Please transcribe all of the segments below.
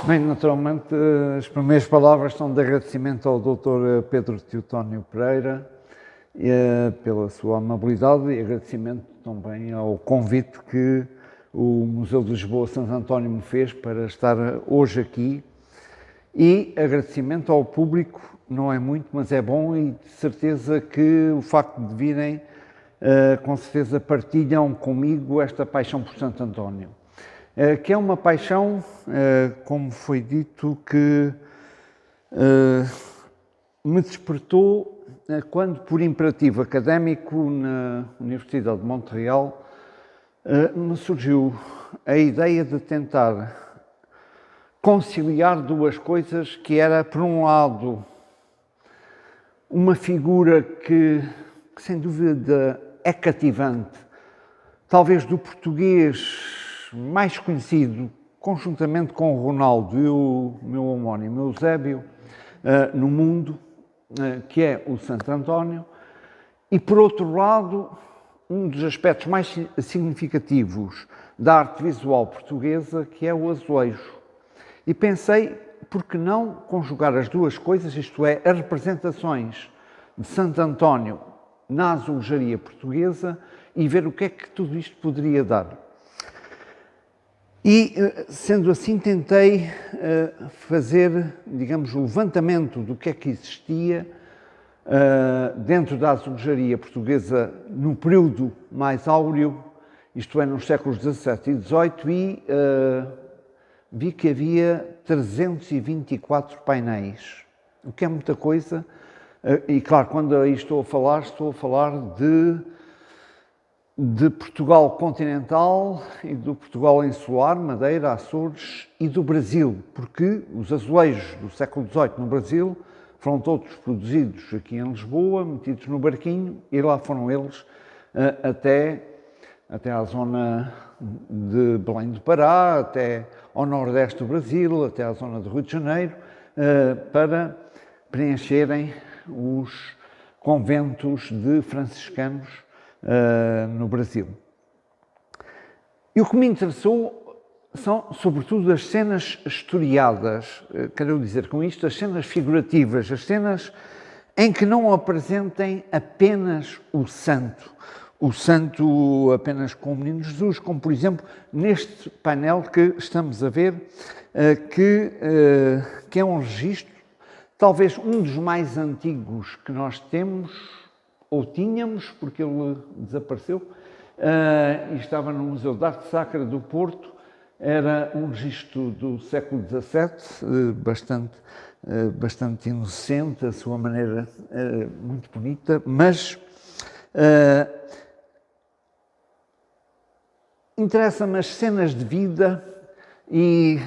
Bem, naturalmente, as primeiras palavras são de agradecimento ao Dr. Pedro Teotónio Pereira pela sua amabilidade e agradecimento também ao convite que o Museu de Lisboa Santo António me fez para estar hoje aqui, e agradecimento ao público, não é muito, mas é bom, e de certeza que o facto de virem, com certeza partilham comigo esta paixão por Santo António. Que é uma paixão, como foi dito, que me despertou quando, por imperativo académico, na Universidade de Montreal, me surgiu a ideia de tentar conciliar duas coisas, que era, por um lado, uma figura que sem dúvida é cativante, talvez do português mais conhecido, conjuntamente com o Ronaldo e o meu homónimo Eusébio, no mundo, que é o Santo António, e por outro lado, um dos aspectos mais significativos da arte visual portuguesa, que é o azulejo. E pensei, por que não conjugar as duas coisas, isto é, as representações de Santo António na azulejaria portuguesa, e ver o que é que tudo isto poderia dar. E, sendo assim, tentei fazer, digamos, o levantamento do que é que existia dentro da azulejaria portuguesa no período mais áureo, isto é, nos séculos XVII e XVIII, e vi que havia 324 painéis, o que é muita coisa. E, claro, quando aí estou a falar de Portugal continental e do Portugal insular, Madeira, Açores, e do Brasil, porque os azulejos do século XVIII no Brasil foram todos produzidos aqui em Lisboa, metidos no barquinho, e lá foram eles até à zona de Belém do Pará, até ao nordeste do Brasil, até à zona do Rio de Janeiro, para preencherem os conventos de franciscanos no Brasil. E o que me interessou são, sobretudo, as cenas historiadas, quero dizer com isto, as cenas figurativas, as cenas em que não apresentem apenas o santo apenas com o Menino Jesus, como, por exemplo, neste painel que estamos a ver, que é um registro, talvez um dos mais antigos que nós temos, ou tínhamos, porque ele desapareceu, e estava no Museu de Arte Sacra do Porto. Era um registro do século XVII, bastante inocente, a sua maneira muito bonita, mas interessa-me as cenas de vida, e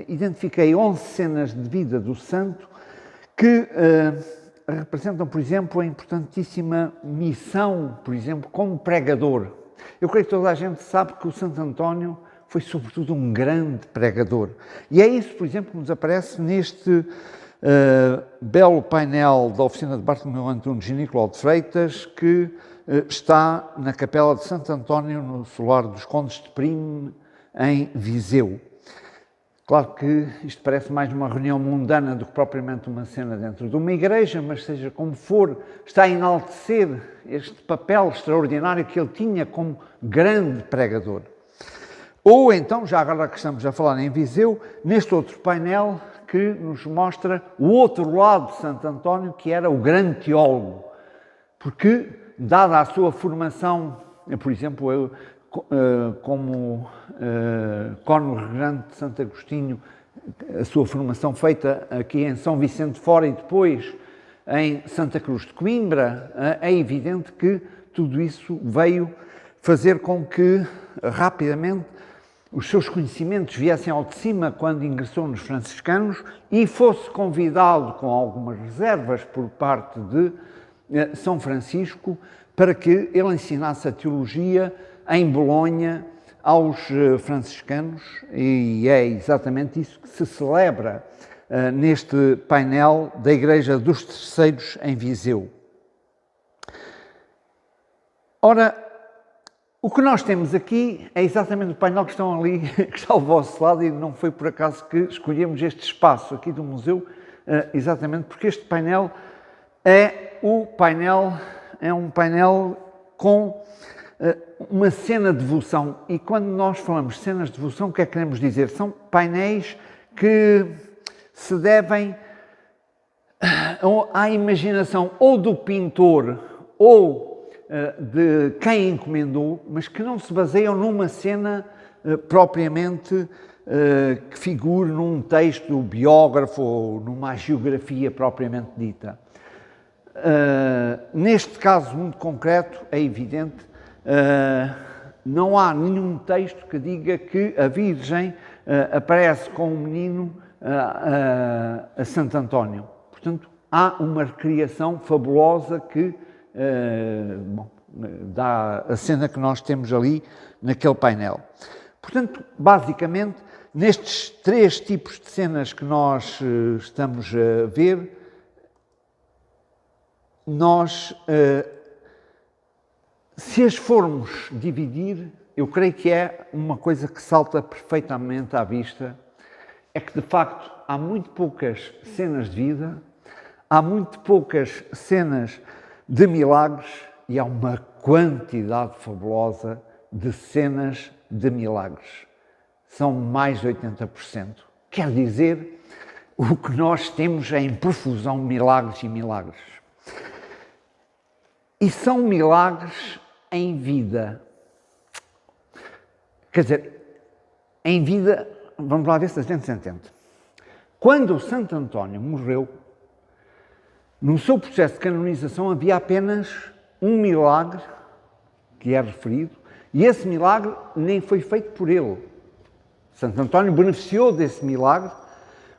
identifiquei 11 cenas de vida do santo que representam, por exemplo, a importantíssima missão, por exemplo, como pregador. Eu creio que toda a gente sabe que o Santo António foi, sobretudo, um grande pregador. E é isso, por exemplo, que nos aparece neste belo painel da oficina de Bartolomeu Antunes e Nicolau de Freitas, que está na Capela de Santo António, no Solar dos Condes de Prime, em Viseu. Claro que isto parece mais uma reunião mundana do que propriamente uma cena dentro de uma igreja, mas seja como for, está a enaltecer este papel extraordinário que ele tinha como grande pregador. Ou então, já agora que estamos a falar em Viseu, neste outro painel que nos mostra o outro lado de Santo António, que era o grande teólogo, porque, dada a sua formação, por exemplo, eu, como cônego grande de Santo Agostinho, a sua formação feita aqui em São Vicente de Fora e depois em Santa Cruz de Coimbra, é evidente que tudo isso veio fazer com que rapidamente os seus conhecimentos viessem ao de cima quando ingressou nos franciscanos e fosse convidado, com algumas reservas por parte de São Francisco, para que ele ensinasse a teologia em Bolonha aos franciscanos, e é exatamente isso que se celebra neste painel da Igreja dos Terceiros em Viseu. Ora, O que nós temos aqui é exatamente o painel que estão ali, que está ao vosso lado, e não foi por acaso que escolhemos este espaço aqui do museu, exatamente porque este painel é um painel com uma cena de devoção. E quando nós falamos de cenas de devoção, o que é que queremos dizer? São painéis que se devem à imaginação ou do pintor ou de quem encomendou, mas que não se baseiam numa cena propriamente que figure num texto do biógrafo ou numa geografia propriamente dita. Neste caso muito concreto, é evidente, não há nenhum texto que diga que a Virgem aparece com um menino a Santo António. Portanto, há uma recriação fabulosa que dá a cena que nós temos ali naquele painel. Portanto, basicamente, nestes 3 tipos de cenas que nós estamos a ver, nós, se as formos dividir, eu creio que é uma coisa que salta perfeitamente à vista, é que, de facto, há muito poucas cenas de vida, há muito poucas cenas de milagres e há uma quantidade fabulosa de cenas de milagres. São mais de 80%. Quer dizer, o que nós temos é em profusão milagres e milagres. E são milagres em vida. Quer dizer, em vida, vamos lá ver se a gente se entende. Quando o Santo António morreu, no seu processo de canonização havia apenas um milagre que é referido, e esse milagre nem foi feito por ele. Santo António beneficiou desse milagre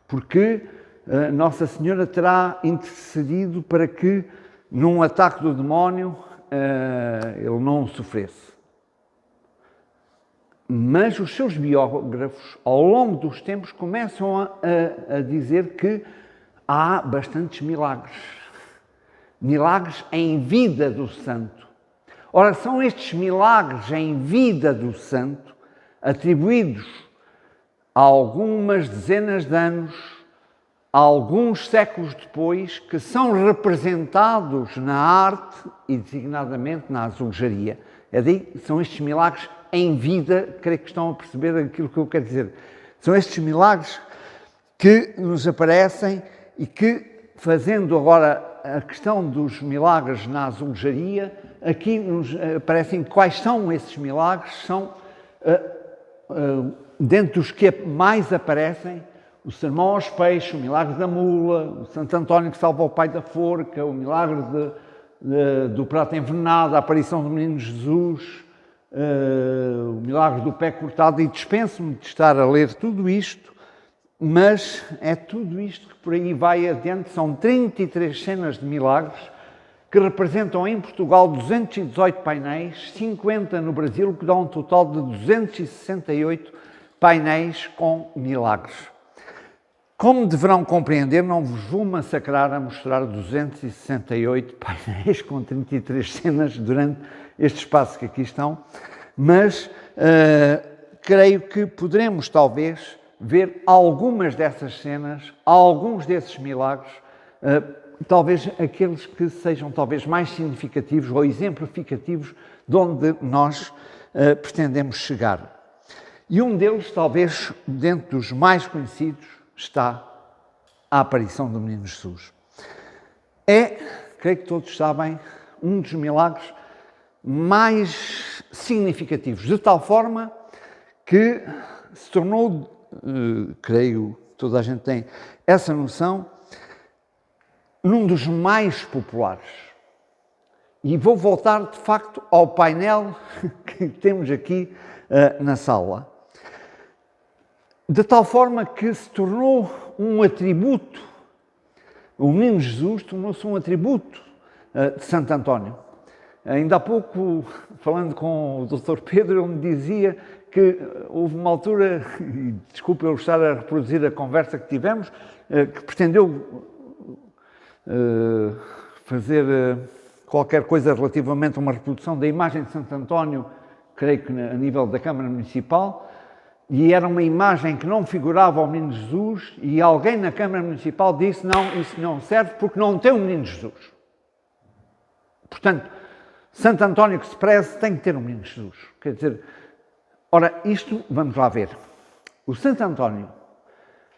porque Nossa Senhora terá intercedido para que, num ataque do demónio, ele não sofresse. Mas os seus biógrafos, ao longo dos tempos, começam a dizer que há bastantes milagres. Milagres em vida do santo. Ora, são estes milagres em vida do santo, atribuídos a algumas dezenas de anos, a alguns séculos depois, que são representados na arte e designadamente na azulejaria. É daí, são estes milagres em vida, creio que estão a perceber aquilo que eu quero dizer. São estes milagres que nos aparecem e que, fazendo agora a questão dos milagres na azulejaria, aqui nos aparecem quais são esses milagres, são, dentre os que mais aparecem, o sermão aos peixes, o milagre da mula, o Santo António que salva o pai da forca, o milagre do prato envenenado, a aparição do menino Jesus, o milagre do pé cortado, e dispenso-me de estar a ler tudo isto, mas é tudo isto que por aí vai adiante. São 33 cenas de milagres que representam em Portugal 218 painéis, 50 no Brasil, que dá um total de 268 painéis com milagres. Como deverão compreender, não vos vou massacrar a mostrar 268 painéis com 33 cenas durante este espaço que aqui estão, mas creio que poderemos talvez ver algumas dessas cenas, alguns desses milagres, talvez aqueles que sejam talvez mais significativos ou exemplificativos de onde nós pretendemos chegar. E um deles, talvez dentro dos mais conhecidos, está a aparição do menino Jesus. É, creio que todos sabem, um dos milagres mais significativos, de tal forma que se tornou, creio, toda a gente tem essa noção, num dos mais populares. E vou voltar, de facto, ao painel que temos aqui na sala. De tal forma que se tornou um atributo, o menino Jesus tornou-se um atributo de Santo António. Ainda há pouco, falando com o Dr. Pedro, ele me dizia que houve uma altura, e desculpe eu estar a reproduzir a conversa que tivemos, que pretendeu fazer qualquer coisa relativamente a uma reprodução da imagem de Santo António creio que a nível da Câmara Municipal, e era uma imagem que não figurava o Menino Jesus, e alguém na Câmara Municipal disse, não, isso não serve porque não tem o Menino Jesus. Portanto, Santo António que se preze tem que ter o Menino Jesus. Quer dizer, ora, isto, vamos lá ver, o Santo António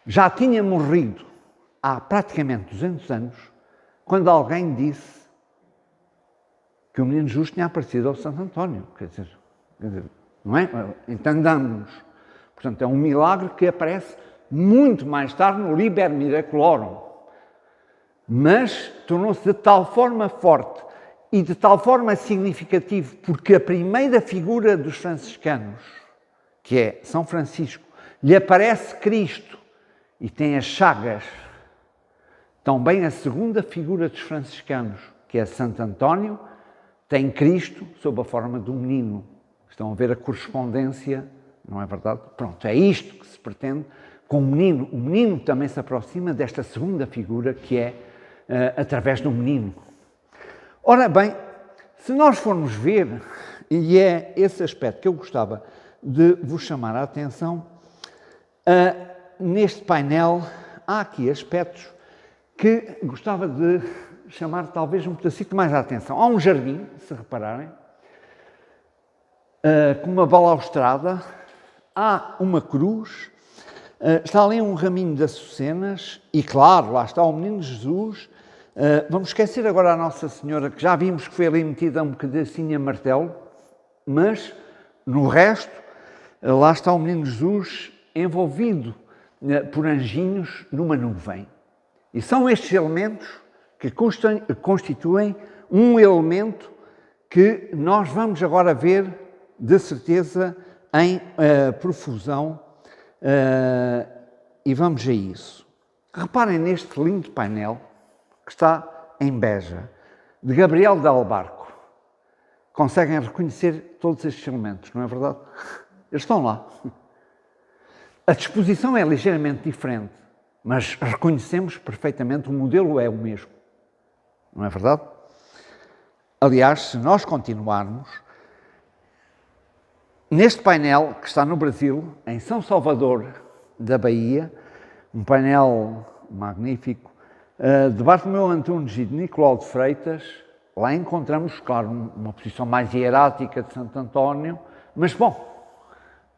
já tinha morrido há praticamente 200 anos, quando alguém disse que o Menino Jesus tinha aparecido ao Santo António. Quer dizer, não é? Entendamos-nos. Portanto, é um milagre que aparece muito mais tarde no Liber Miraculorum. Mas tornou-se de tal forma forte e de tal forma significativo, porque a primeira figura dos franciscanos, que é São Francisco, lhe aparece Cristo e tem as chagas. Também a segunda figura dos franciscanos, que é Santo António, tem Cristo sob a forma de um menino. Estão a ver a correspondência, não é verdade? Pronto, é isto que se pretende com o menino. O menino também se aproxima desta segunda figura, que é através do menino. Ora bem, se nós formos ver, e é esse aspecto que eu gostava de vos chamar a atenção, neste painel há aqui aspectos que gostava de chamar talvez um pedacito mais a atenção. Há um jardim, se repararem, com uma balaustrada, há uma cruz, está ali um raminho de açucenas e, claro, lá está o Menino Jesus. Vamos esquecer agora a Nossa Senhora, que já vimos que foi ali metida um pedacinho a martelo, mas no resto, lá está o Menino Jesus envolvido por anjinhos numa nuvem. E são estes elementos que constituem um elemento que nós vamos agora ver, de certeza, em profusão, e vamos a isso. Reparem neste lindo painel que está em Beja, de Gabriel de Albarco. Conseguem reconhecer todos estes elementos, não é verdade? Eles estão lá. A disposição é ligeiramente diferente, mas reconhecemos perfeitamente, o modelo é o mesmo. Não é verdade? Aliás, se nós continuarmos, neste painel que está no Brasil, em São Salvador da Bahia, um painel magnífico, de Bartolomeu Antunes e de Nicolau de Freitas, lá encontramos, claro, uma posição mais hierática de Santo António, mas, bom,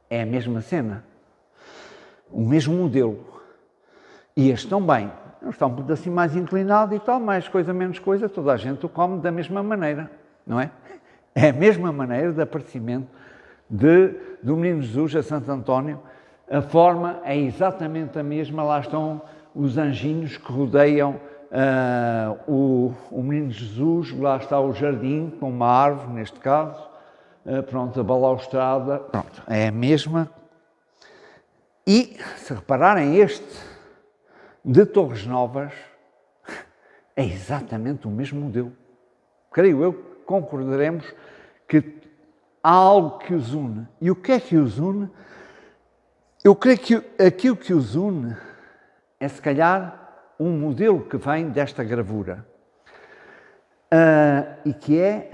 é a mesma cena, o mesmo modelo. E este também, está um pedacinho mais inclinado e tal, mais coisa, menos coisa, toda a gente o come da mesma maneira, não é? É a mesma maneira de aparecimento do Menino Jesus a Santo António, a forma é exatamente a mesma, lá estão os anjinhos que rodeiam o Menino Jesus, lá está o jardim, com uma árvore, neste caso, pronto, a balaustrada, pronto, é a mesma. E, se repararem, este de Torres Novas é exatamente o mesmo modelo. Creio eu que concordaremos que há algo que os une. E o que é que os une? Eu creio que aquilo que os une é, se calhar, um modelo que vem desta gravura. E que é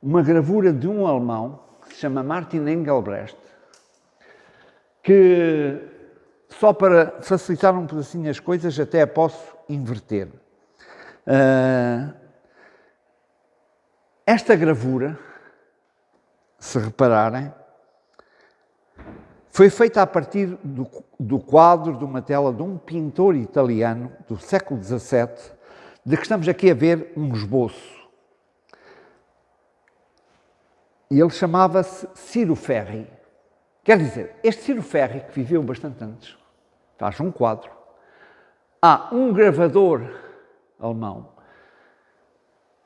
uma gravura de um alemão que se chama Martin Engelbrecht, que, só para facilitar um pedacinho as coisas, até a posso inverter. Esta gravura, se repararem, foi feita a partir do quadro de uma tela de um pintor italiano do século XVII, de que estamos aqui a ver um esboço. E ele chamava-se Ciro Ferri. Quer dizer, este Ciro Ferri, que viveu bastante antes, faz um quadro. Há um gravador alemão,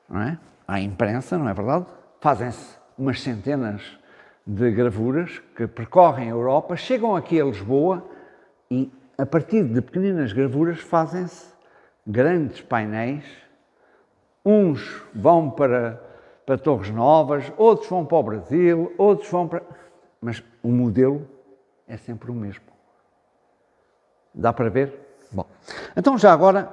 não é? Há imprensa, não é verdade? Fazem-se umas centenas de gravuras que percorrem a Europa, chegam aqui a Lisboa e, a partir de pequeninas gravuras, fazem-se grandes painéis. Uns vão para Torres Novas, outros vão para o Brasil, outros vão para... Mas o modelo é sempre o mesmo. Dá para ver? Bom, então já agora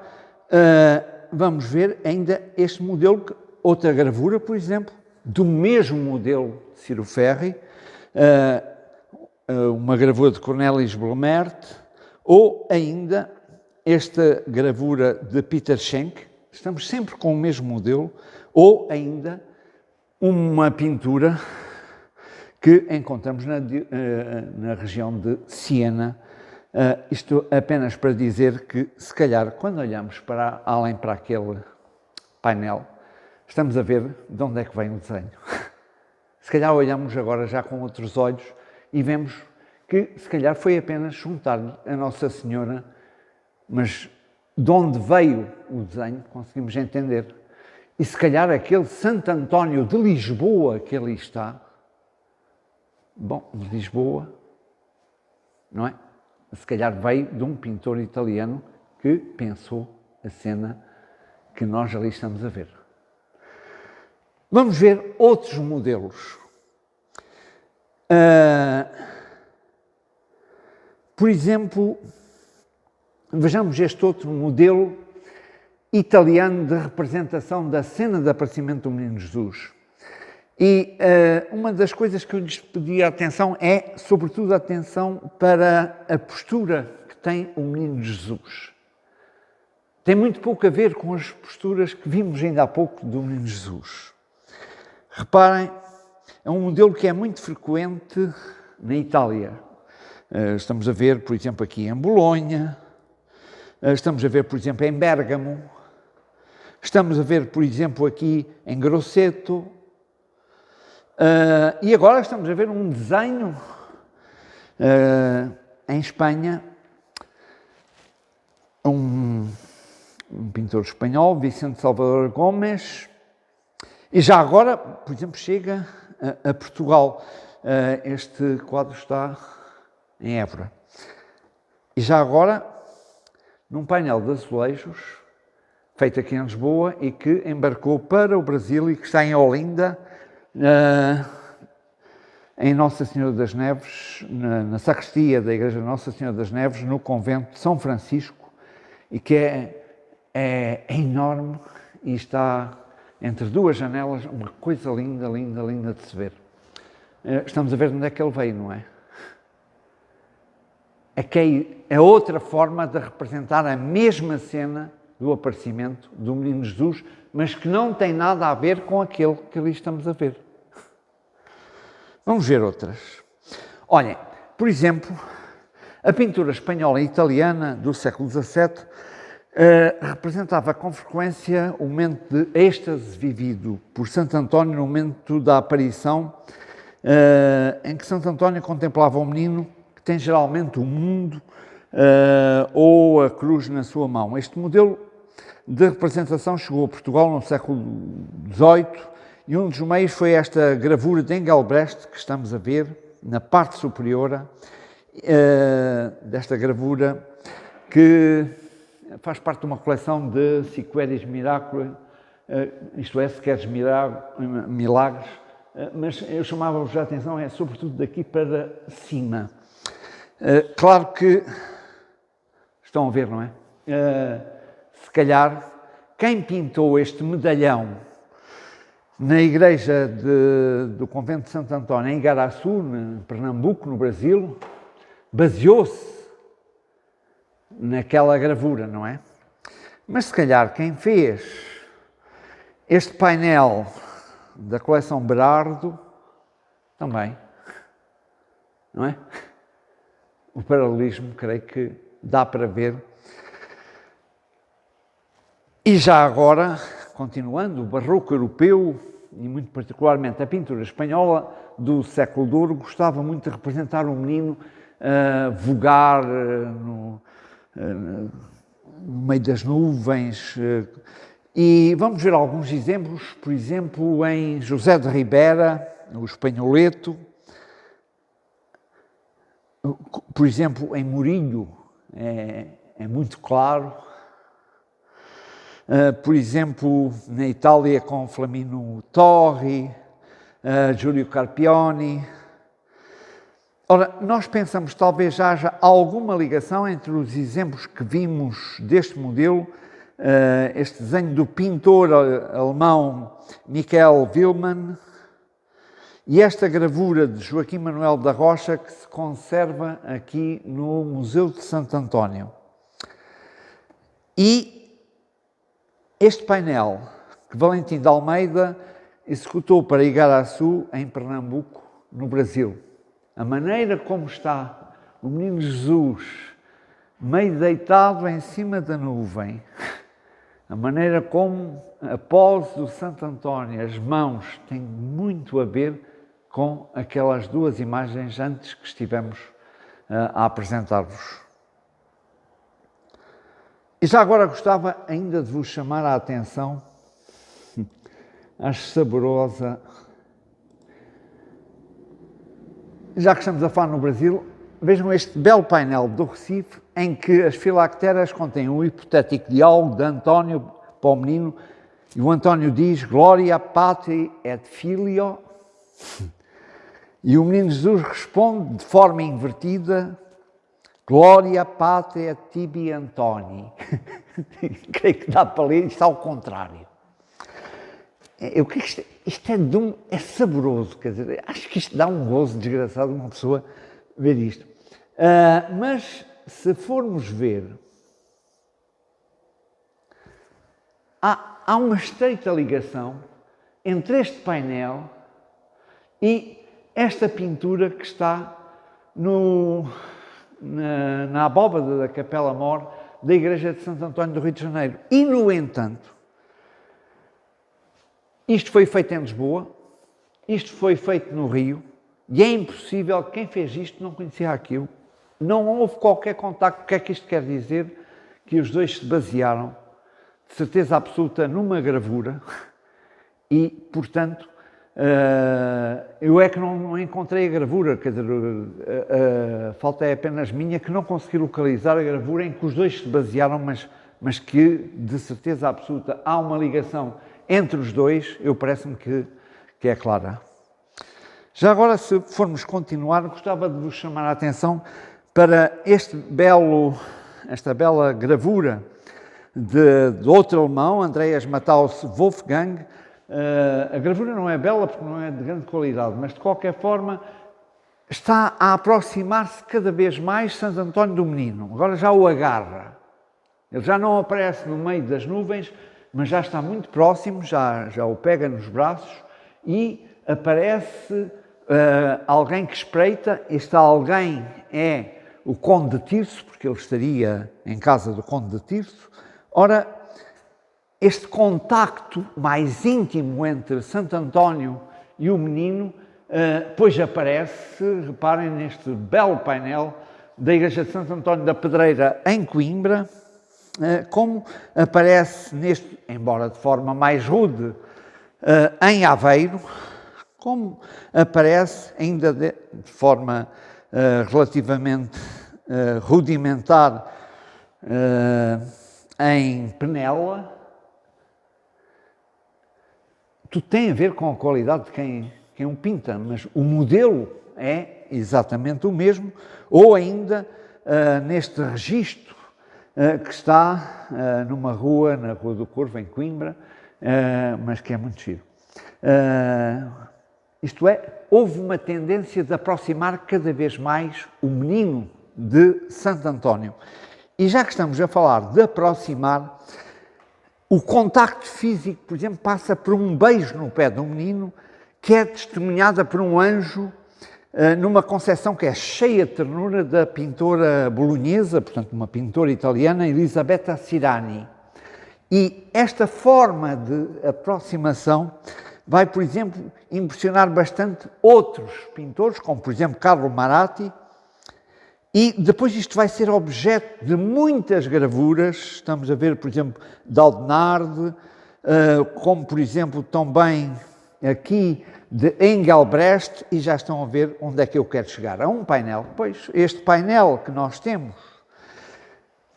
vamos ver ainda este modelo, outra gravura, por exemplo, do mesmo modelo de Ciro Ferri, uma gravura de Cornelis Blomert, ou ainda esta gravura de Peter Schenk, estamos sempre com o mesmo modelo, ou ainda uma pintura que encontramos na região de Siena. Isto apenas para dizer que, se calhar, quando olhamos além para aquele painel, estamos a ver de onde é que vem o desenho. Se calhar olhamos agora já com outros olhos e vemos que, se calhar, foi apenas juntar a Nossa Senhora, mas de onde veio o desenho conseguimos entender. E se calhar aquele Santo António de Lisboa que ali está, bom, de Lisboa, não é? Se calhar veio de um pintor italiano que pensou a cena que nós ali estamos a ver. Vamos ver outros modelos. Por exemplo, vejamos este outro modelo italiano de representação da cena de aparecimento do Menino Jesus. E uma das coisas que eu lhes pedi a atenção é, sobretudo, a atenção para a postura que tem o Menino Jesus. Tem muito pouco a ver com as posturas que vimos ainda há pouco do Menino Jesus. Reparem, é um modelo que é muito frequente na Itália. Estamos a ver, por exemplo, aqui em Bolonha, estamos a ver, por exemplo, em Bérgamo, estamos a ver, por exemplo, aqui em Grosseto, e agora estamos a ver um desenho em Espanha, um pintor espanhol, Vicente Salvador Gomes, e já agora, por exemplo, chega a Portugal. Este quadro está em Évora. E já agora, num painel de azulejos, feito aqui em Lisboa e que embarcou para o Brasil e que está em Olinda, em Nossa Senhora das Neves, na sacristia da Igreja Nossa Senhora das Neves, no convento de São Francisco, e que é enorme e está entre duas janelas, uma coisa linda, linda, linda de se ver. Estamos a ver de onde é que ele veio, não é? É outra forma de representar a mesma cena do aparecimento do Menino Jesus, mas que não tem nada a ver com aquele que ali estamos a ver. Vamos ver outras. Olhem, por exemplo, a pintura espanhola e italiana do século XVII representava com frequência o momento de êxtase vivido por Santo António no momento da aparição, em que Santo António contemplava o menino que tem geralmente o mundo ou a cruz na sua mão. Este modelo de representação chegou a Portugal no século XVIII e um dos meios foi esta gravura de Engelbrecht que estamos a ver na parte superior desta gravura, que faz parte de uma coleção de Si queris miraculi, isto é, se queres milagres, mas eu chamava-vos a atenção, sobretudo daqui para cima. Claro que estão a ver, não é? Se calhar, quem pintou este medalhão na igreja do convento de Santo António, em Igaraçu, em Pernambuco, no Brasil, baseou-se naquela gravura, não é? Mas se calhar quem fez este painel da coleção Berardo também, não é? O paralelismo, creio que dá para ver. E já agora, continuando, o barroco europeu, e muito particularmente a pintura espanhola do século de ouro, gostava muito de representar um menino vogar no meio das nuvens. E vamos ver alguns exemplos, por exemplo, em José de Ribera, o Espanholeto, por exemplo, em Murillo, é muito claro. Por exemplo, na Itália com Flamino Torri, Giulio Carpioni. Ora, nós pensamos que talvez haja alguma ligação entre os exemplos que vimos deste modelo, este desenho do pintor alemão Michael Willmann, e esta gravura de Joaquim Manuel da Rocha, que se conserva aqui no Museu de Santo António. E este painel que Valentim de Almeida executou para Igaraçu, em Pernambuco, no Brasil. A maneira como está o menino Jesus meio deitado em cima da nuvem, a maneira como a pose do Santo António, as mãos, tem muito a ver com aquelas duas imagens antes que estivemos a apresentar-vos. E já agora gostava ainda de vos chamar a atenção, acho saborosa, já que estamos a falar no Brasil, vejam este belo painel do Recife, em que as filacteras contêm um hipotético diálogo de António para o menino, e o António diz: Gloria Patri et Filio, e o menino Jesus responde de forma invertida: Gloria Patri et Tibi Antoni. Creio que dá para ler isto ao contrário. Isto é saboroso, quer dizer, acho que isto dá um gozo desgraçado uma pessoa ver isto. Mas, se formos ver, há uma estreita ligação entre este painel e esta pintura que está na abóbada da Capela Mor da Igreja de Santo António do Rio de Janeiro. E, no entanto, isto foi feito em Lisboa, isto foi feito no Rio, e é impossível, quem fez isto não conhecia aquilo. Não houve qualquer contacto. O que é que isto quer dizer? Que os dois se basearam, de certeza absoluta, numa gravura e, portanto, eu é que não encontrei a gravura, quer dizer, a falta é apenas minha, que não consegui localizar a gravura em que os dois se basearam, mas que, de certeza absoluta, há uma ligação entre os dois, parece-me que é clara. Já agora, se formos continuar, gostava de vos chamar a atenção para esta bela gravura de outro alemão, Andreas Matthaus Wolfgang. A gravura não é bela porque não é de grande qualidade, mas de qualquer forma está a aproximar-se cada vez mais Santo António do Menino. Agora já o agarra. Ele já não aparece no meio das nuvens, mas já está muito próximo, já o pega nos braços e aparece alguém que espreita. Este alguém é o Conde de Tirso, porque ele estaria em casa do Conde de Tirso. Ora, este contacto mais íntimo entre Santo António e o menino, depois aparece, reparem neste belo painel da Igreja de Santo António da Pedreira, em Coimbra, como aparece neste, embora de forma mais rude, em Aveiro, como aparece ainda de forma relativamente rudimentar em Penela. Tudo tem a ver com a qualidade de quem o pinta, mas o modelo é exatamente o mesmo, ou ainda neste registro que está numa rua, na Rua do Corvo, em Coimbra, mas que é muito giro. Isto é, houve uma tendência de aproximar cada vez mais o menino de Santo António. E já que estamos a falar de aproximar, o contacto físico, por exemplo, passa por um beijo no pé do menino, que é testemunhada por um anjo, numa concepção que é cheia de ternura da pintora bolonhesa, portanto, uma pintora italiana, Elisabetta Sirani. E esta forma de aproximação vai, por exemplo, impressionar bastante outros pintores, como, por exemplo, Carlo Maratti, e depois isto vai ser objeto de muitas gravuras. Estamos a ver, por exemplo, de Audenarde, como, por exemplo, também aqui de Engelbrecht, e já estão a ver onde é que eu quero chegar. A um painel. Pois, este painel que nós temos,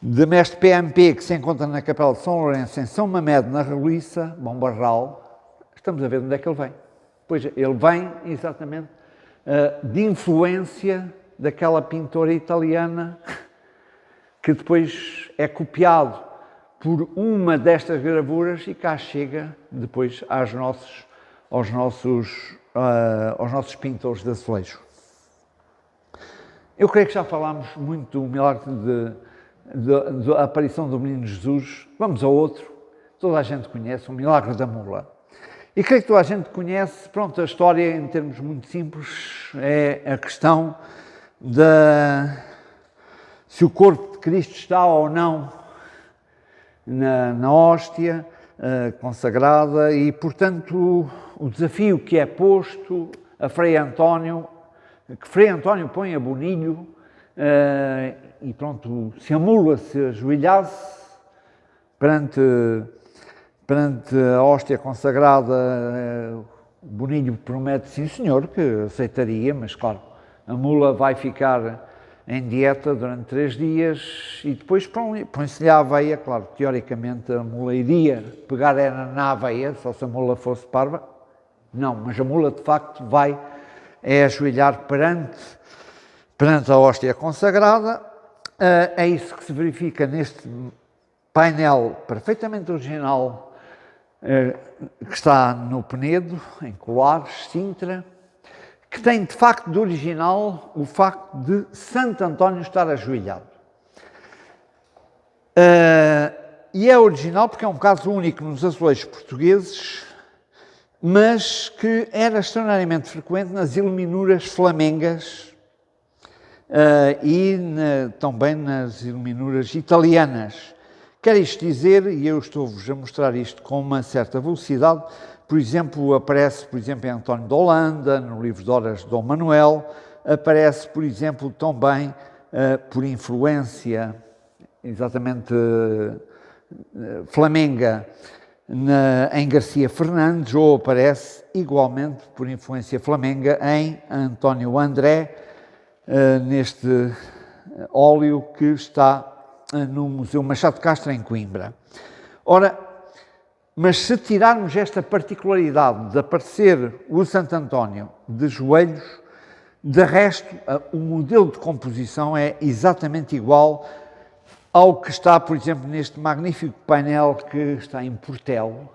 de mestre PMP, que se encontra na Capela de São Lourenço, em São Mamede, na Reluíça, Bom Barral, estamos a ver onde é que ele vem. Pois, ele vem exatamente de influência daquela pintora italiana que depois é copiado por uma destas gravuras e cá chega depois aos nossos aos nossos pintores de azulejo. Eu creio que já falámos muito do milagre da aparição do menino Jesus. Vamos ao outro, toda a gente conhece, o milagre da mula. E creio que toda a gente conhece, pronto, a história em termos muito simples é a questão se o corpo de Cristo está ou não na hóstia consagrada e, portanto, o desafio que é posto a Frei António, que Frei António põe a Bonilho e pronto, se a mula se ajoelhasse perante a hóstia consagrada, Bonilho promete, sim senhor, que aceitaria, mas claro, a mula vai ficar em dieta durante 3 dias e depois põe-se-lhe a aveia. Claro, teoricamente a mula iria pegar na aveia, só se a mula fosse parva. Não, mas a mula de facto vai ajoelhar perante a hóstia consagrada. É isso que se verifica neste painel perfeitamente original que está no Penedo, em Colares, Sintra, que tem de facto de original o facto de Santo António estar ajoelhado. E é original porque é um caso único nos azulejos portugueses, mas que era extraordinariamente frequente nas iluminuras flamengas e também nas iluminuras italianas. Quer isto dizer, e eu estou-vos a mostrar isto com uma certa velocidade, por exemplo, aparece, em António de Holanda, no livro de Horas de Dom Manuel, aparece, por exemplo, também, por influência exatamente flamenga, em Garcia Fernandes, ou aparece igualmente por influência flamenga em António André, neste óleo que está no Museu Machado de Castro, em Coimbra. Ora, mas se tirarmos esta particularidade de aparecer o Santo António de joelhos, de resto, o modelo de composição é exatamente igual ao que está, por exemplo, neste magnífico painel que está em Portelo.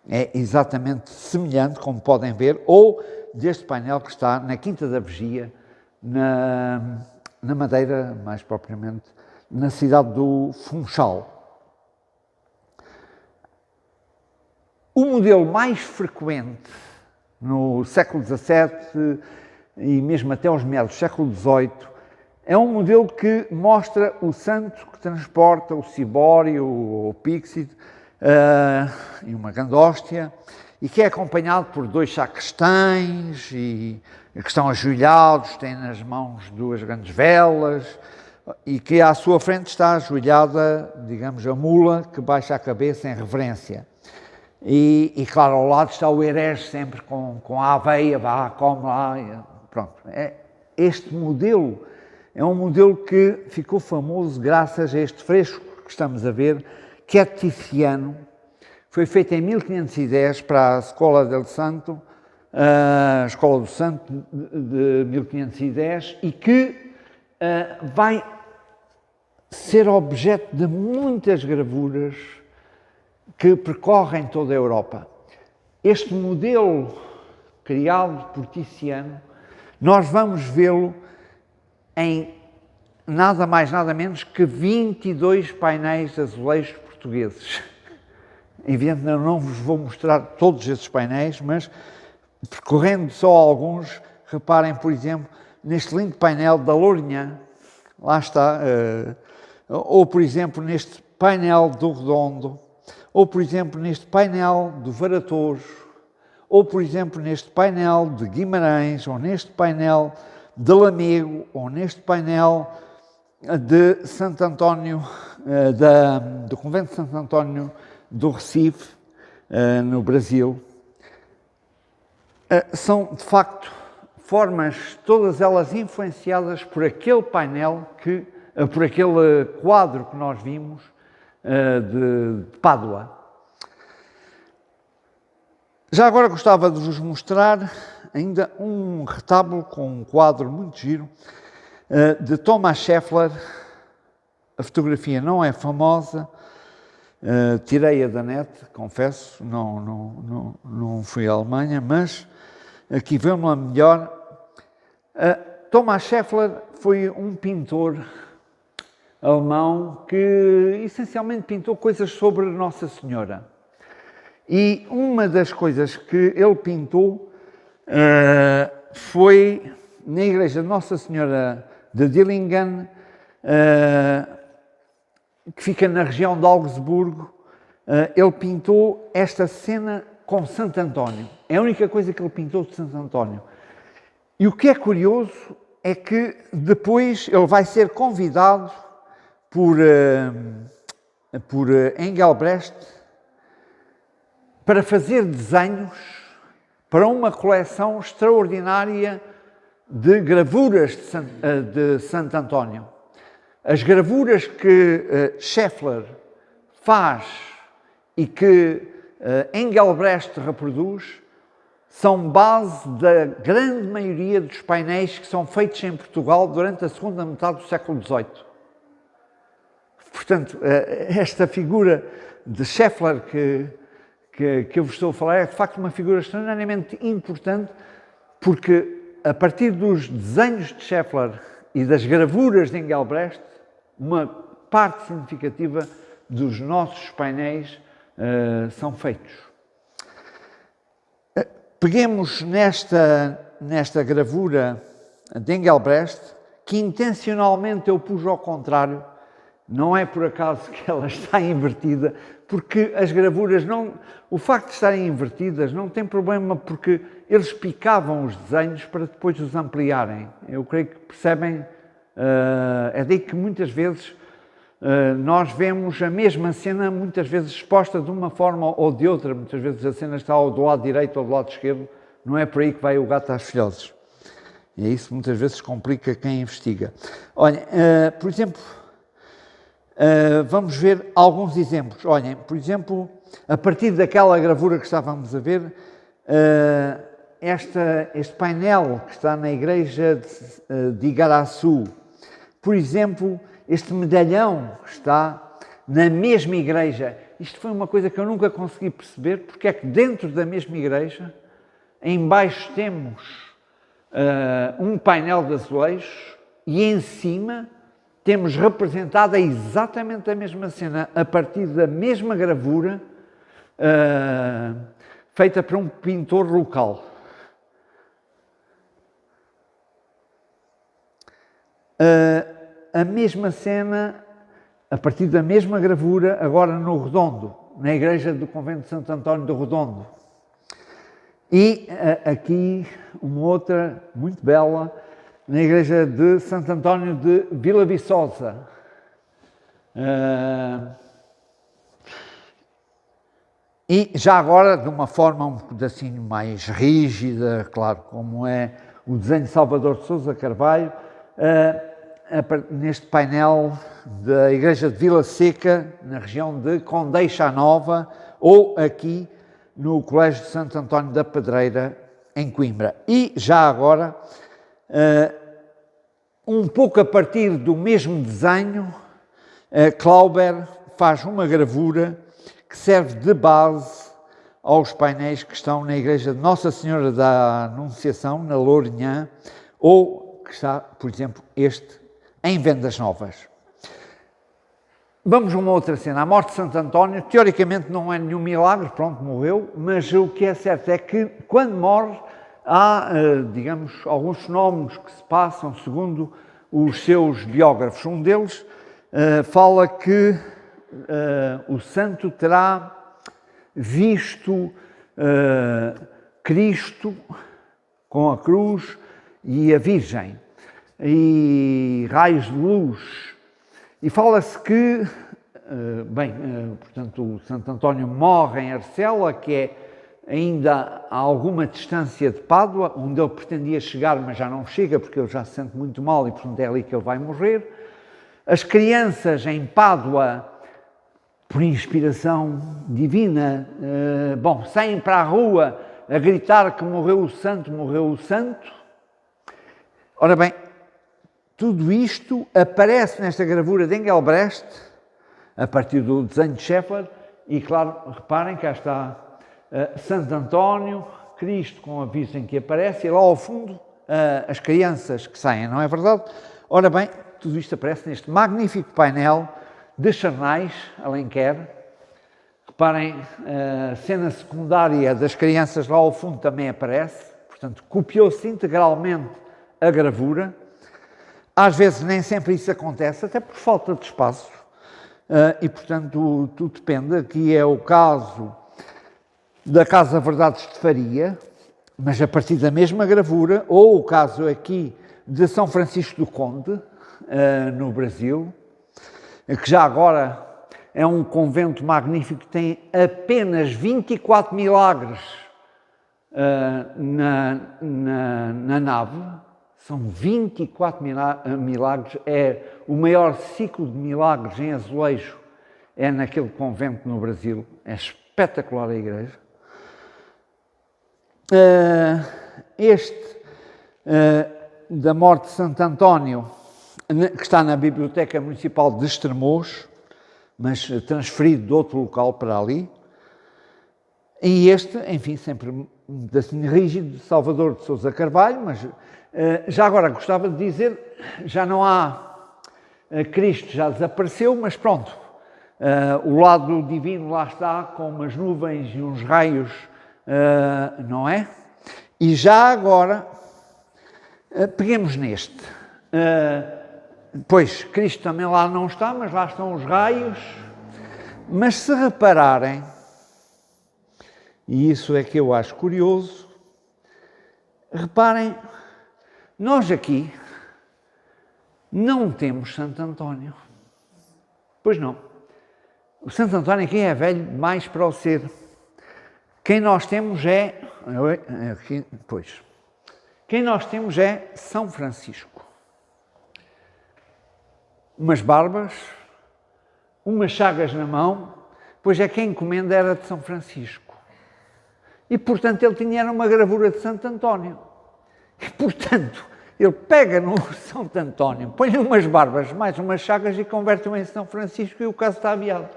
É exatamente semelhante, como podem ver, ou deste painel que está na Quinta da Vigia, na Madeira, mais propriamente, na cidade do Funchal. O modelo mais frequente no século XVII e mesmo até aos meados do século XVIII é um modelo que mostra o santo que transporta o cibório, o píxide e uma grande hóstia, e que é acompanhado por 2 sacristães e que estão ajoelhados, têm nas mãos 2 grandes velas, e que à sua frente está ajoelhada, digamos, a mula que baixa a cabeça em reverência. E claro, ao lado está o herege sempre com a aveia, vá, come lá, pronto. Este modelo é um modelo que ficou famoso graças a este fresco que estamos a ver, que é de Tiziano. Foi feito em 1510 para a Escola del Santo, a Escola do Santo de 1510, e que vai ser objeto de muitas gravuras que percorrem toda a Europa. Este modelo criado por Tiziano, nós vamos vê-lo em nada mais, nada menos que 22 painéis de azulejos portugueses. Evidentemente, eu não vos vou mostrar todos esses painéis, mas percorrendo só alguns, reparem, por exemplo, neste lindo painel da Lourinhã, lá está, ou, por exemplo, neste painel do Redondo, ou, por exemplo, neste painel do Varatojo, ou, por exemplo, neste painel de Guimarães, ou neste painel de Lamego, ou neste painel de Santo António, do Convento de Santo António do Recife, no Brasil. São, de facto, formas, todas elas influenciadas por aquele painel, por aquele quadro que nós vimos, de Pádua. Já agora gostava de vos mostrar ainda um retábulo com um quadro muito giro de Thomas Scheffler. A fotografia não é famosa, tirei-a da net, confesso, não fui à Alemanha, mas aqui vemos-la melhor. Thomas Scheffler foi um pintor alemão que essencialmente pintou coisas sobre Nossa Senhora. E uma das coisas que ele pintou foi na igreja de Nossa Senhora de Dillingen, que fica na região de Augsburgo. Ele pintou esta cena com Santo António. É a única coisa que ele pintou de Santo António. E o que é curioso é que depois ele vai ser convidado por Engelbrecht para fazer desenhos para uma coleção extraordinária de gravuras de Santo António. As gravuras que Scheffler faz e que Engelbrecht reproduz são base da grande maioria dos painéis que são feitos em Portugal durante a segunda metade do século XVIII. Portanto, esta figura de Scheffler que eu vos estou a falar é de facto uma figura extraordinariamente importante, porque a partir dos desenhos de Scheffler e das gravuras de Engelbrecht, uma parte significativa dos nossos painéis são feitos. Peguemos nesta gravura de Engelbrecht, que intencionalmente eu pus ao contrário. Não é por acaso que ela está invertida, porque as gravuras o facto de estarem invertidas não tem problema, porque eles picavam os desenhos para depois os ampliarem. Eu creio que percebem, é daí que muitas vezes nós vemos a mesma cena muitas vezes exposta de uma forma ou de outra. Muitas vezes a cena está ou do lado direito ou do lado esquerdo, não é por aí que vai o gato às filhoses. E é isso que muitas vezes complica quem investiga. Olhem, por exemplo, vamos ver alguns exemplos. Olhem, por exemplo, a partir daquela gravura que estávamos a ver, este painel que está na igreja de Igaraçu, por exemplo, este medalhão que está na mesma igreja. Isto foi uma coisa que eu nunca consegui perceber, porque é que dentro da mesma igreja, em baixo temos um painel de azulejos e em cima temos representada exatamente a mesma cena, a partir da mesma gravura, feita por um pintor local. A mesma cena, a partir da mesma gravura, agora no Redondo, na igreja do convento de Santo António do Redondo. E aqui uma outra muito bela, na igreja de Santo António de Vila Viçosa. E já agora, de uma forma um pedacinho mais rígida, claro, como é o desenho de Salvador de Sousa Carvalho, neste painel da igreja de Vila Seca, na região de Condeixa Nova, ou aqui no Colégio de Santo António da Pedreira, em Coimbra. E já agora, um pouco a partir do mesmo desenho, Clauber faz uma gravura que serve de base aos painéis que estão na igreja de Nossa Senhora da Anunciação, na Lourinhã, ou que está, por exemplo, este em Vendas Novas. Vamos a uma outra cena. A morte de Santo António, teoricamente não é nenhum milagre, pronto, morreu, mas o que é certo é que quando morre há, digamos, alguns fenómenos que se passam segundo os seus biógrafos. Um deles fala que o santo terá visto Cristo com a cruz e a Virgem, e raios de luz. E fala-se que, portanto, o Santo António morre em Arcela, que é ainda a alguma distância de Pádua, onde ele pretendia chegar, mas já não chega, porque ele já se sente muito mal e, portanto, é ali que ele vai morrer. As crianças em Pádua, por inspiração divina, saem para a rua a gritar que morreu o santo, morreu o santo. Ora bem, tudo isto aparece nesta gravura de Engelbrecht a partir do desenho de Scheffler. E claro, reparem, cá está Santo António, Cristo com a Virgem que aparece, e lá ao fundo as crianças que saem, não é verdade? Ora bem, tudo isto aparece neste magnífico painel de Charnais, Alenquer. Reparem, a cena secundária das crianças lá ao fundo também aparece, portanto, copiou-se integralmente a gravura. Às vezes nem sempre isso acontece, até por falta de espaço, e portanto tudo depende. Aqui é o caso da Casa Verdades de Faria, mas a partir da mesma gravura, ou o caso aqui de São Francisco do Conde, no Brasil, que já agora é um convento magnífico que tem apenas 24 milagres na nave. São 24 milagres, é o maior ciclo de milagres em azulejo, é naquele convento no Brasil. É espetacular a igreja. Este da morte de Santo António, que está na Biblioteca Municipal de Estremoz, mas transferido de outro local para ali. E este, enfim, sempre muito assim rígido, de Salvador de Sousa Carvalho, mas já agora gostava de dizer, já não há, Cristo já desapareceu, mas pronto, o lado divino lá está, com umas nuvens e uns raios, não é? E já agora, peguemos neste. Pois, Cristo também lá não está, mas lá estão os raios. Mas se repararem, e isso é que eu acho curioso, reparem, nós aqui não temos Santo António. Pois não. O Santo António aqui é velho demais para o ser. Quem nós temos é... Pois. Quem nós temos é São Francisco. Umas barbas, umas chagas na mão, pois é que a encomenda era de São Francisco. E, portanto, ele tinha uma gravura de Santo António. E, portanto, ele pega no Santo António, põe-lhe umas barbas, mais umas chagas e converte-o em São Francisco e o caso está aviado.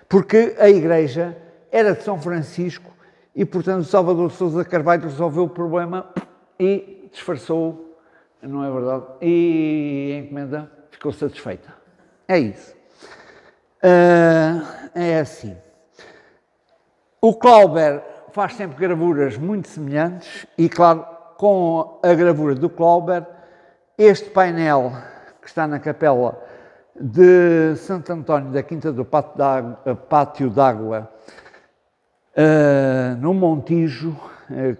Porque a igreja era de São Francisco e, portanto, Salvador de Sousa Carvalho resolveu o problema e disfarçou, não é verdade? E a encomenda ficou satisfeita. É isso. É assim. O Clauber faz sempre gravuras muito semelhantes e, claro, com a gravura do Clauber, este painel que está na capela de Santo António da Quinta do Pátio d'Água, no Montijo,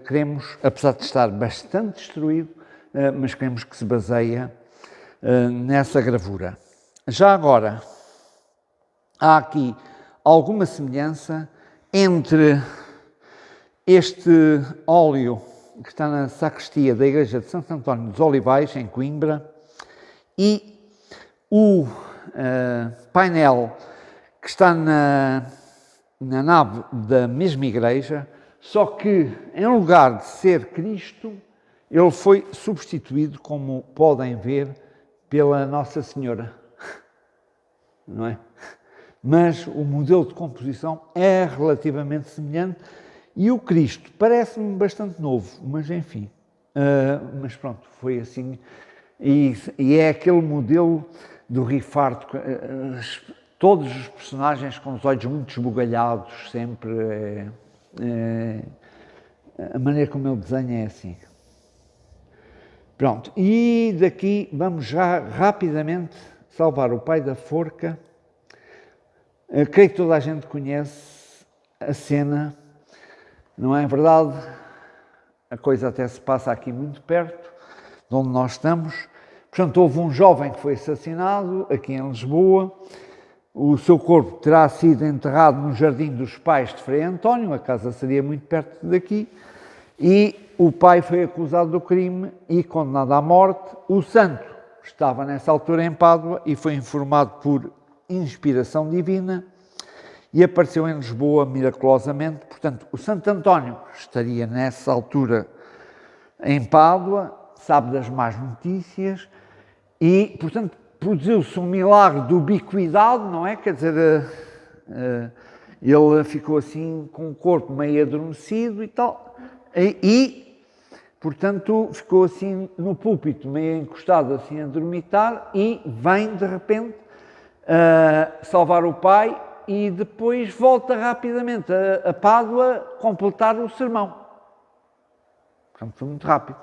queremos, apesar de estar bastante destruído, mas queremos que se baseie nessa gravura. Já agora, há aqui alguma semelhança entre este óleo que está na sacristia da Igreja de Santo António dos Olivais, em Coimbra, e o painel que está na nave da mesma igreja, só que, em lugar de ser Cristo, ele foi substituído, como podem ver, pela Nossa Senhora, não é? Mas o modelo de composição é relativamente semelhante e o Cristo parece-me bastante novo, mas enfim, mas pronto, foi assim. E é aquele modelo do Riffardo, todos os personagens com os olhos muito esbugalhados, sempre. A maneira como ele desenha é assim. Pronto, e daqui vamos já rapidamente salvar o Pai da Forca. Creio que toda a gente conhece a cena, não é verdade? A coisa até se passa aqui muito perto de onde nós estamos. Portanto, houve um jovem que foi assassinado aqui em Lisboa. O seu corpo terá sido enterrado no Jardim dos Pais de Frei António, a casa seria muito perto daqui, e o pai foi acusado do crime e condenado à morte. O santo estava nessa altura em Pádua e foi informado por inspiração divina e apareceu em Lisboa miraculosamente. Portanto, o Santo António estaria nessa altura em Pádua, sabe das más notícias e, portanto, produziu-se um milagre de ubiquidade, não é? Quer dizer, ele ficou assim com o corpo meio adormecido e tal, e portanto, ficou assim no púlpito, meio encostado, assim a dormitar, e vem de repente salvar o pai e depois volta rapidamente a Pádua completar o sermão. Portanto, foi muito rápido.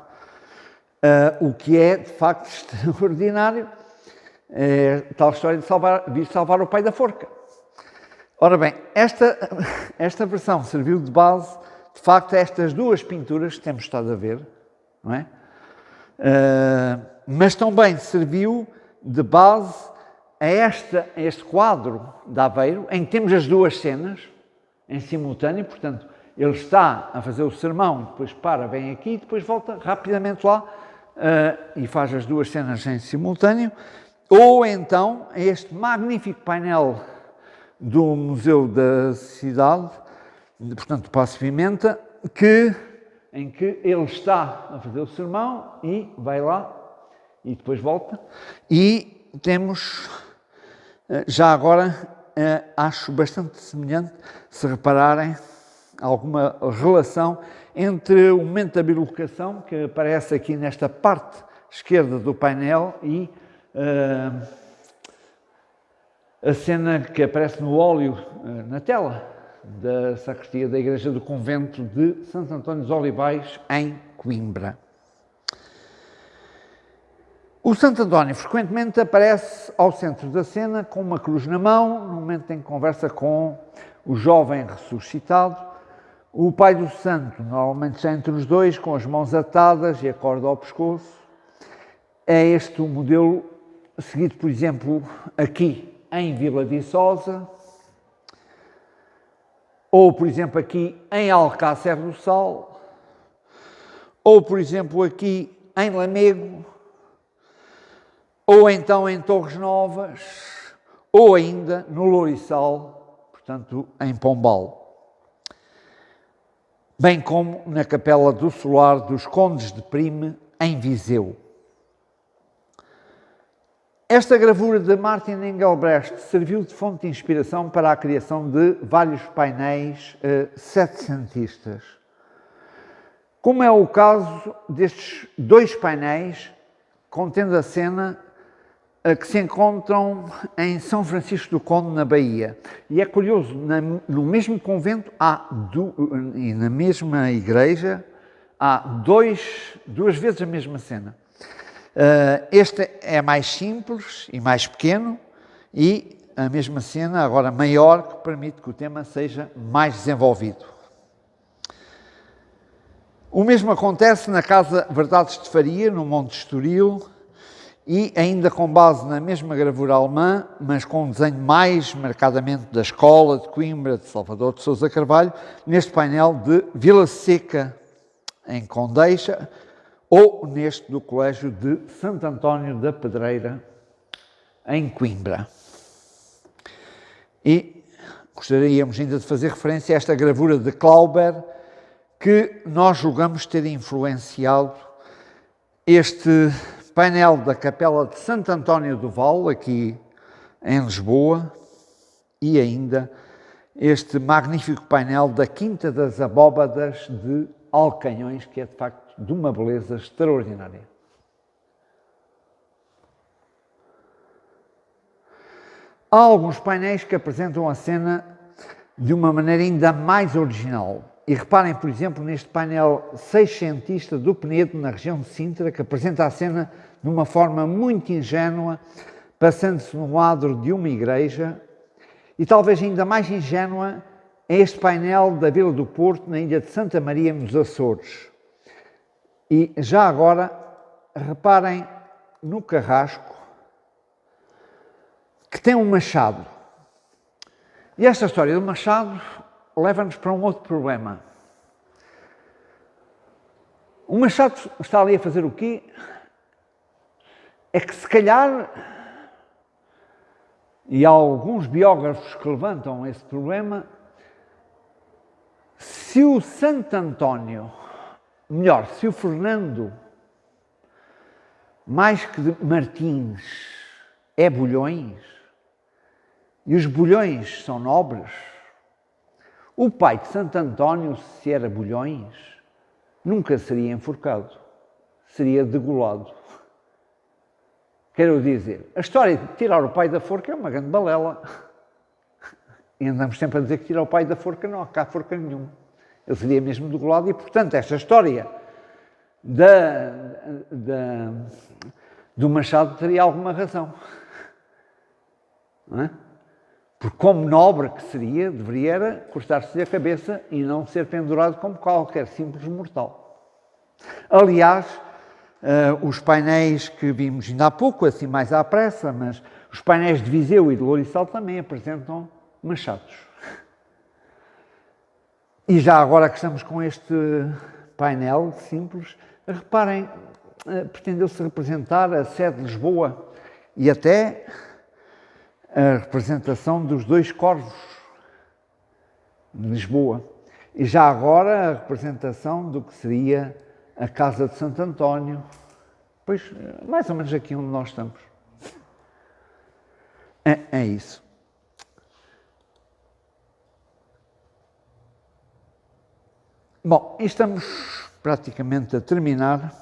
O que é, de facto, extraordinário, tal história de vir salvar o pai da forca. Ora bem, esta versão serviu de base, de facto, a estas duas pinturas que temos estado a ver, não é? Mas também serviu de base a este quadro de Aveiro, em que temos as duas cenas em simultâneo, portanto, ele está a fazer o sermão, depois vem aqui e depois volta rapidamente lá e faz as duas cenas em simultâneo, ou então este magnífico painel do Museu da Cidade, portanto, do Paço Pimenta, em que ele está a fazer o sermão e vai lá e depois volta. E temos, já agora, acho bastante semelhante, se repararem, alguma relação entre o momento da bilocação, que aparece aqui nesta parte esquerda do painel, e a cena que aparece no óleo na tela da sacristia da Igreja do Convento de Santo António dos Olivais, em Coimbra. O Santo António frequentemente aparece ao centro da cena com uma cruz na mão, no momento em que conversa com o jovem ressuscitado. O pai do santo normalmente está entre os dois, com as mãos atadas e a corda ao pescoço. É este o modelo seguido, por exemplo, aqui em Vila Viçosa, ou, por exemplo, aqui em Alcácer do Sal, ou, por exemplo, aqui em Lamego, ou então em Torres Novas, ou ainda no Louriçal, portanto, em Pombal. Bem como na Capela do Solar dos Condes de Prime, em Viseu. Esta gravura de Martin Engelbrecht serviu de fonte de inspiração para a criação de vários painéis setecentistas. Como é o caso destes dois painéis, contendo a cena que se encontram em São Francisco do Conde, na Bahia. E é curioso, no mesmo convento e na mesma igreja há duas vezes a mesma cena. Este é mais simples e mais pequeno, e a mesma cena, agora maior, que permite que o tema seja mais desenvolvido. O mesmo acontece na Casa Verdades de Faria, no Monte Estoril, e ainda com base na mesma gravura alemã, mas com um desenho mais marcadamente da Escola de Coimbra, de Salvador de Sousa Carvalho, neste painel de Vila Seca, em Condeixa, ou neste do Colégio de Santo António da Pedreira, em Coimbra. E gostaríamos ainda de fazer referência a esta gravura de Clauber, que nós julgamos ter influenciado este painel da Capela de Santo António do Val, aqui em Lisboa, e ainda este magnífico painel da Quinta das Abóbadas de Alcanhões, que é de facto de uma beleza extraordinária. Há alguns painéis que apresentam a cena de uma maneira ainda mais original. E reparem, por exemplo, neste painel seiscentista do Penedo, na região de Sintra, que apresenta a cena de uma forma muito ingênua, passando-se no adro de uma igreja, e talvez ainda mais ingênua é este painel da Vila do Porto, na ilha de Santa Maria, nos Açores. E já agora, reparem no carrasco, que tem um machado. E esta história do machado leva-nos para um outro problema. O machado está ali a fazer o quê? É que se calhar, e há alguns biógrafos que levantam esse problema, se o Santo António, melhor, se o Fernando, mais que de Martins, é Bulhões. E os Bulhões são nobres. O pai de Santo António, se era Bulhões, nunca seria enforcado, seria degolado. Quero dizer, a história de tirar o pai da forca é uma grande balela. E andamos sempre a dizer que tirar o pai da forca, não há cá forca nenhuma. Ele seria mesmo degolado e, portanto, esta história do Machado teria alguma razão. Não é? Porque como nobre que seria, deveria cortar-se-lhe a cabeça e não ser pendurado como qualquer simples mortal. Aliás, os painéis que vimos ainda há pouco, assim mais à pressa, mas os painéis de Viseu e de Lourissal também apresentam machados. E já agora que estamos com este painel simples, reparem, pretendeu-se representar a sede de Lisboa e até a representação dos dois corvos de Lisboa. E já agora a representação do que seria a Casa de Santo António, pois mais ou menos aqui onde nós estamos. É isso. Bom, estamos praticamente a terminar.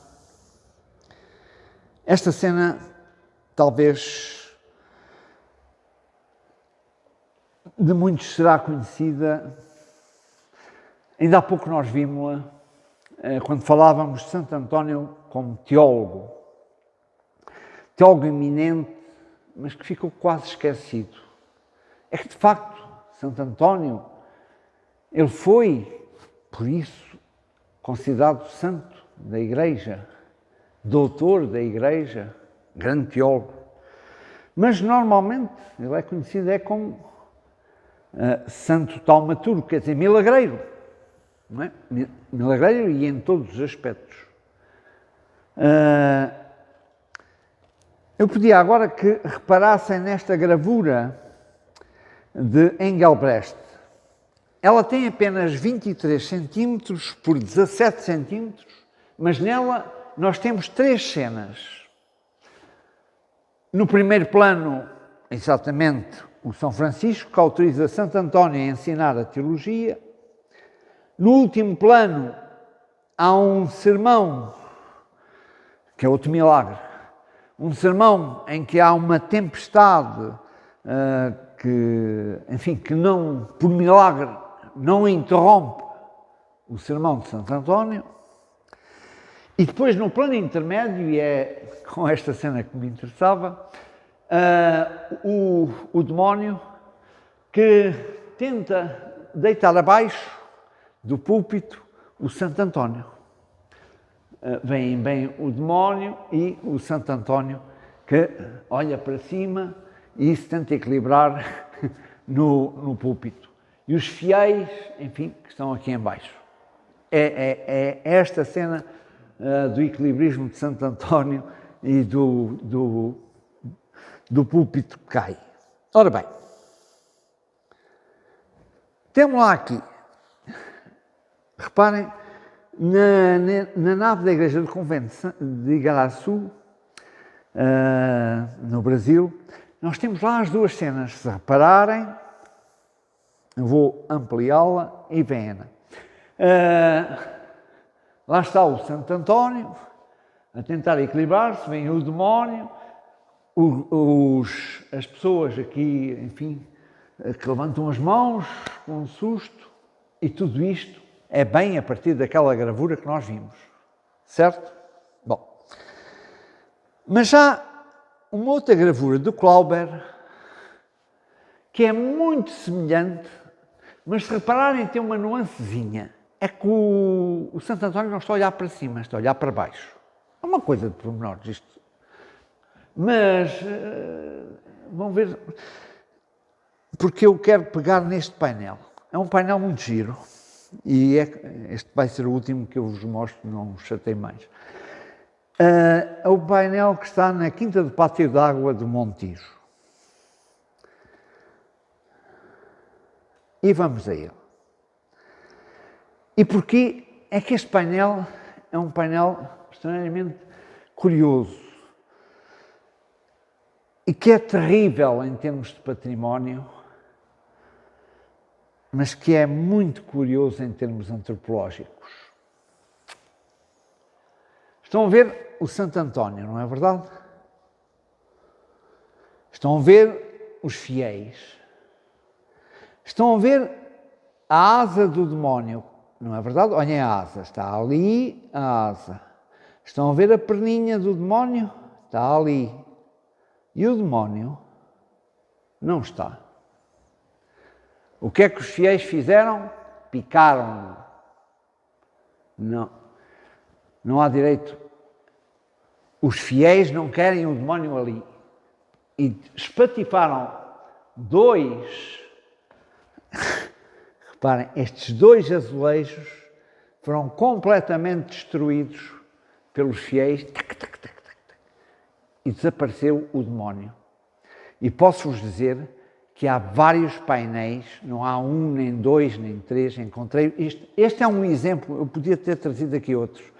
Esta cena, talvez, de muitos será conhecida. Ainda há pouco nós vimos-la, quando falávamos de Santo António como teólogo eminente, mas que ficou quase esquecido. É que, de facto, Santo António, ele foi, por isso, considerado santo da Igreja, doutor da Igreja, grande teólogo. Mas, normalmente, ele é conhecido como santo taumaturgo, quer dizer, milagreiro. Não é? Milagreiro e em todos os aspectos. Eu pedia agora que reparassem nesta gravura de Engelbrecht. Ela tem apenas 23 centímetros por 17 centímetros, mas nela nós temos 3 cenas. No primeiro plano, exatamente, o São Francisco, que autoriza Santo António a ensinar a teologia. No último plano, há um sermão, que é outro milagre, um sermão em que há uma tempestade que não, por milagre, não interrompe o sermão de Santo António. E depois, no plano intermédio, e é com esta cena que me interessava, o demónio que tenta deitar abaixo do púlpito o Santo António. Vem bem o demónio e o Santo António que olha para cima e se tenta equilibrar no púlpito. E os fiéis, enfim, que estão aqui em baixo. É esta cena do equilibrismo de Santo António e do púlpito que cai. Ora bem, temos lá aqui, reparem, na nave da Igreja do Convento de Igaraçu, no Brasil, nós temos lá as duas cenas. Se repararem, eu vou ampliá-la e vem-na. Lá está o Santo António a tentar equilibrar-se, vem o demónio, as pessoas aqui, enfim, que levantam as mãos com um susto, e tudo isto é bem a partir daquela gravura que nós vimos, certo? Bom, mas há uma outra gravura do Clauber que é muito semelhante, mas se repararem tem uma nuancezinha. É que o Santo António não está a olhar para cima, está a olhar para baixo. É uma coisa de pormenores isto. Mas, vão ver, porque eu quero pegar neste painel. É um painel muito giro. E este vai ser o último que eu vos mostro, não vos chatei mais. É o painel que está na Quinta do Pátio d'Água do Montijo. E vamos a ele. E porquê é que este painel é um painel extremamente curioso? e que é terrível em termos de património, mas que é muito curioso em termos antropológicos. Estão a ver o Santo António, não é verdade? Estão a ver os fiéis. Estão a ver a asa do demónio, não é verdade? Olhem a asa, está ali a asa. Estão a ver a perninha do demónio? Está ali. E o demónio não está. O que é que os fiéis fizeram? Picaram-no. Não há direito. Os fiéis não querem o demónio ali. E espatifaram dois. Reparem, estes dois azulejos foram completamente destruídos pelos fiéis. E desapareceu o demónio. E posso-vos dizer que há vários painéis, não há um, nem dois, nem três, encontrei isto. Este é um exemplo, eu podia ter trazido aqui outros,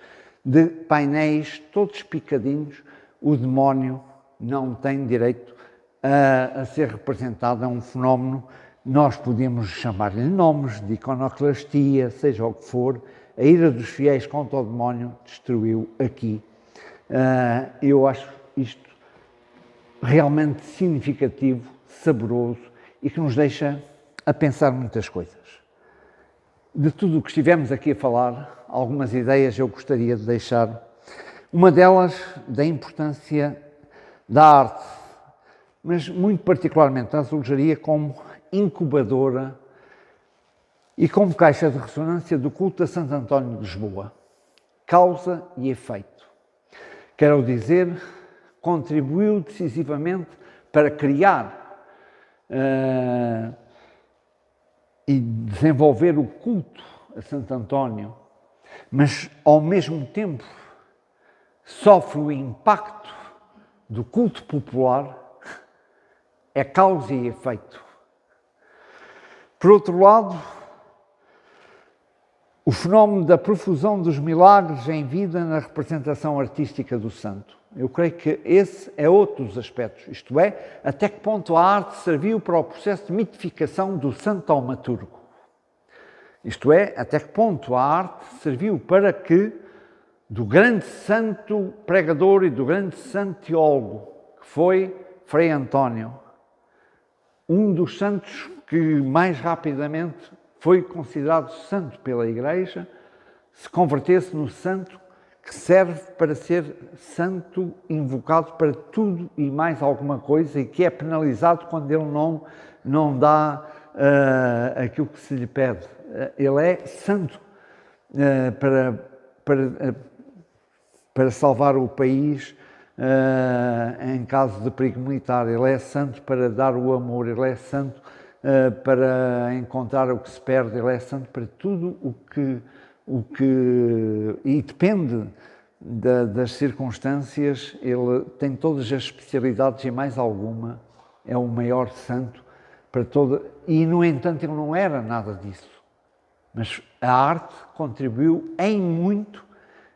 de painéis todos picadinhos. O demónio não tem direito a ser representado, é um fenómeno, nós podemos chamar-lhe nomes de iconoclastia, seja o que for. A ira dos fiéis contra o demónio destruiu aqui. Eu acho isto realmente significativo, saboroso e que nos deixa a pensar muitas coisas. De tudo o que estivemos aqui a falar, algumas ideias eu gostaria de deixar. Uma delas, da importância da arte, mas muito particularmente da azulejaria como incubadora e como caixa de ressonância do culto a Santo António de Lisboa. Causa e efeito. Quero dizer, contribuiu decisivamente para criar e desenvolver o culto a Santo António, mas ao mesmo tempo sofre o impacto do culto popular, é causa e efeito. Por outro lado, o fenómeno da profusão dos milagres em vida na representação artística do santo. Eu creio que esse é outro dos aspectos, isto é, até que ponto a arte serviu para o processo de mitificação do santo taumaturgo. Isto é, até que ponto a arte serviu para que do grande santo pregador e do grande santo teólogo, que foi Frei António, um dos santos que mais rapidamente foi considerado santo pela Igreja, se convertesse no santo que serve para ser santo invocado para tudo e mais alguma coisa e que é penalizado quando ele não dá aquilo que se lhe pede. Ele é santo para salvar o país em caso de perigo militar. Ele é santo para dar o amor, ele é santo para encontrar o que se perde, ele é santo para tudo o que e depende das circunstâncias, ele tem todas as especialidades e mais alguma, é o maior santo para toda, e no entanto ele não era nada disso, mas a arte contribuiu em muito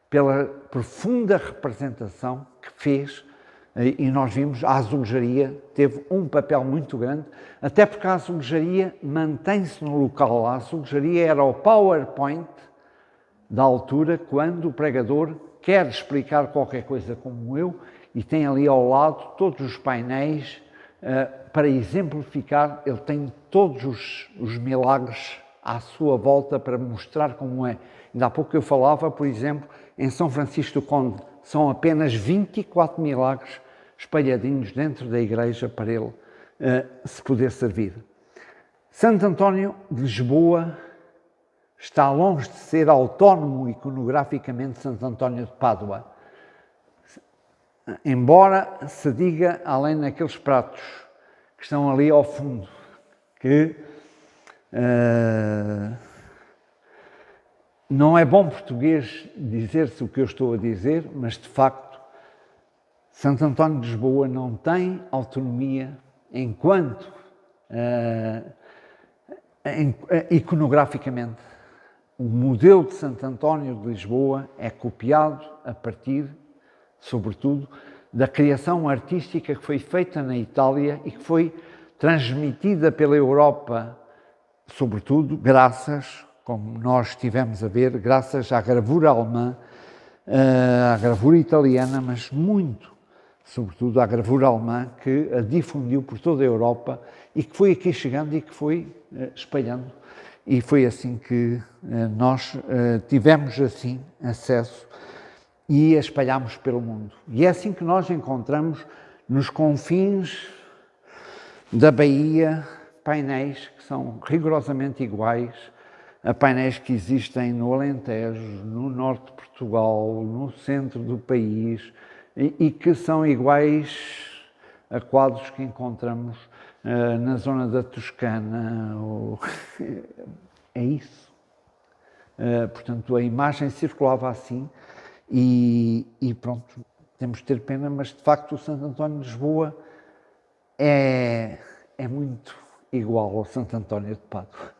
pela profunda representação que fez, e nós vimos, a azulejaria teve um papel muito grande, até porque a azulejaria mantém-se no local. A azulejaria era o PowerPoint da altura, quando o pregador quer explicar qualquer coisa como eu, e tem ali ao lado todos os painéis para exemplificar, ele tem todos os milagres à sua volta para mostrar como é. Ainda há pouco eu falava, por exemplo, em São Francisco do Conde, são apenas 24 milagres espalhadinhos dentro da igreja para ele se poder servir. Santo António de Lisboa está longe de ser autónomo iconograficamente Santo António de Pádua. Embora se diga, além naqueles pratos que estão ali ao fundo, que não é bom português dizer-se o que eu estou a dizer, mas de facto Santo António de Lisboa não tem autonomia enquanto iconograficamente. O modelo de Santo António de Lisboa é copiado a partir, sobretudo, da criação artística que foi feita na Itália e que foi transmitida pela Europa, sobretudo graças, como nós estivemos a ver, graças à gravura alemã, à gravura italiana, mas muito, sobretudo à gravura alemã, que a difundiu por toda a Europa e que foi aqui chegando e que foi espalhando. E foi assim que nós tivemos assim acesso e a espalhámos pelo mundo. E é assim que nós encontramos nos confins da Bahia painéis que são rigorosamente iguais a painéis que existem no Alentejo, no norte de Portugal, no centro do país e que são iguais a quadros que encontramos na zona da Toscana. É isso. Portanto, a imagem circulava assim e pronto, temos de ter pena, mas de facto o Santo António de Lisboa é muito igual ao Santo António de Pádua.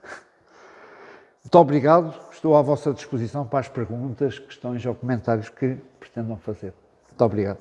Muito obrigado, estou à vossa disposição para as perguntas, questões ou comentários que pretendam fazer. Muito obrigado.